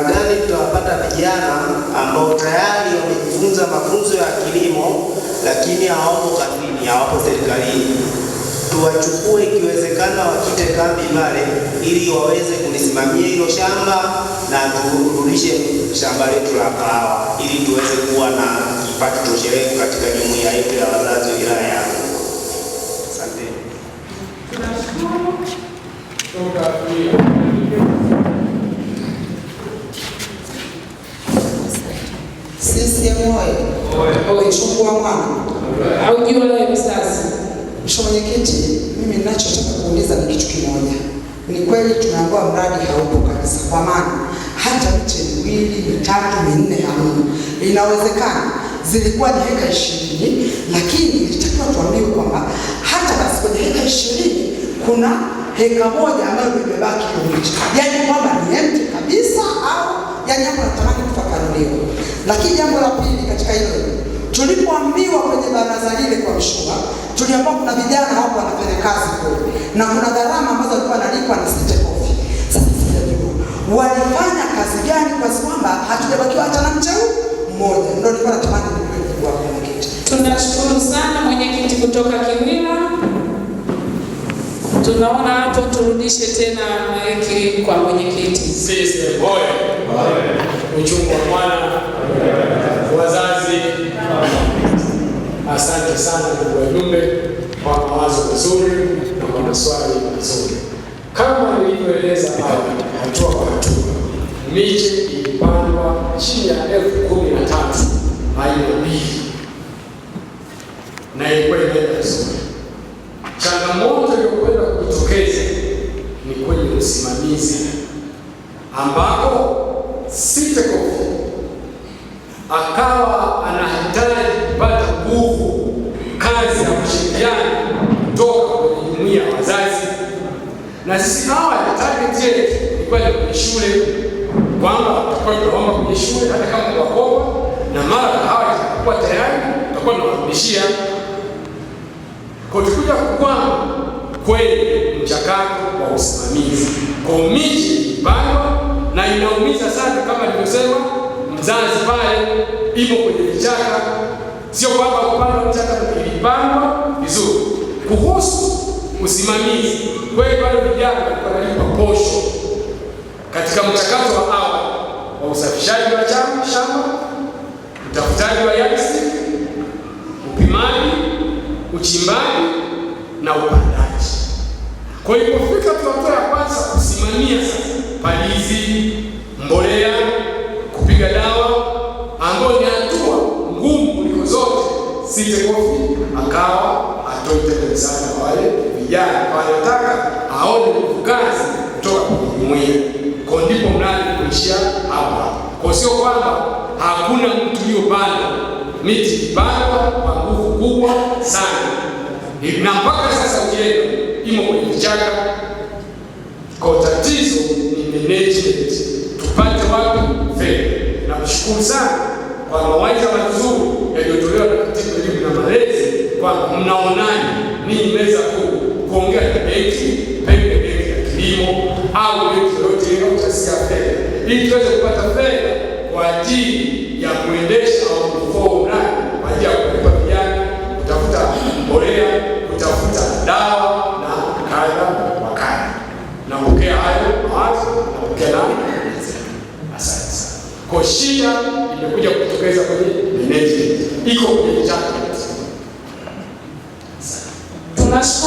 Gani tutawapata vijana ambao tayari wamejifunza mafunzo ya kilimo lakini hawapo kazini, hawapo serikalini. Tuwachukue ikiwezekana, wakite kambi pale ili waweze kulisimamia hilo shamba na turudishe shamba letu la kahawa ili tuweze kuwa na kipato toshelevu katika jumuiya yetu ya wazazi wa wilaya ya Ubungo. Asante. Sisi moyo chukua mwana au jua la msasi. Mheshimiwa Mwenyekiti, mimi ninachotaka kuuliza ni kitu kimoja. Ni kweli tunaambiwa mradi haupo kabisa, kwa maana hata miche miwili, mitatu, minne hamna. Inawezekana zilikuwa ni heka 20, lakini ilitakiwa tuambiwe kwamba hata basi kwenye heka 20 kuna heka moja ambayo imebaki miche. Yaani kwamba ni empty kabisa, au yaani hapo natamani kufafanuliwa. Lakini jambo la pili katika hilo, tulipoambiwa kwenye baraza lile kwa Mshuba, tuliambiwa kuna vijana hapo wanafanya kazi kule na kuna gharama ambazo walikuwa wanalipa na site coffee. Sasa sijajua walifanya kazi gani, kwa sababu hatujabakiwa hata na mche mmoja. Ndio nilikuwa natamani kujua kwa mwenyekiti. Tunashukuru sana mwenyekiti kutoka Kiwila. Tunaona hapo, turudishe tena maiki kwa mwenyekiti. Sisi moyo uchungu wa mwana wazazi. Asante sana ndugu wajumbe kwa mawazo mazuri na kwa maswali mazuri. Kama nilivyoeleza awali, hatua kwa hatua, miche ilipandwa chini ya 13,000 aina mbili na ilikuwa imeenda vizuri. Changamoto iliyokwenda kujitokeza ni kwenye usimamizi, ambapo site coffee akawa anahitaji kupata nguvu kazi na kushirikiana kutoka kwenye jumuiya ya wazazi. Na sisi hawa target yetu ilikuwa ni kwenye shule, kwamba tutakuwa tunaomba kwenye shule hata kama ni wakopa, na mara hawa itakuwa tayari tutakuwa tunawarudishia. Kwa tukuja kukwama kweli mchakato wa usimamizi kwa miche ilipandwa, na inaumiza sana kama nilivyosema, mzazi pale ipo kwenye vichaka, sio kwamba kupanda vichaka ilipandwa vizuri. Kuhusu usimamizi, kweli bado vijana wanalipa posho katika mchakato wa awali wa usafishaji wa shamba, utafutaji wa yardstick, upimaji, uchimbaji na upandaji. Kwa hiyo kufika hatua ya kwanza kusimamia sasa palizi, mbolea, kupiga dawa, ambayo ni hatua ngumu kuliko zote, site coffee akawa atoe tena sana kwa wale vijana wanataka aone kazi kutoka kwenye jumuiya. Kwa ndipo mradi kuishia hapa. Kwa sio kwamba hakuna mtu aliyopanda miti, ipandwa kwa nguvu kubwa sana, na mpaka sasa ukienda imo kwenye vichaka. Kwa tatizo ni management, tupate wapi fedha. Na kushukuru sana kwa mawaidha mazuri yaliyotolewa na Katibu Elimu na Malezi, kwamba mnaonaje ninyi mnaweza kuongea na benki, pengine benki ya kilimo au benki yoyote ile taasisi ya fedha, ili tuweze kupata fedha kwa ajili ya kuendesha au kufua mradi kwa ajili ya kulipa vijana, kutafuta mbolea, kutafuta dawa na kadha wa kadha. Napokea hayo mawazo, napokea na asante sana. Kwa shida imekuja kutokeza kwenye management, iko kwenye chakula. Tunashukuru.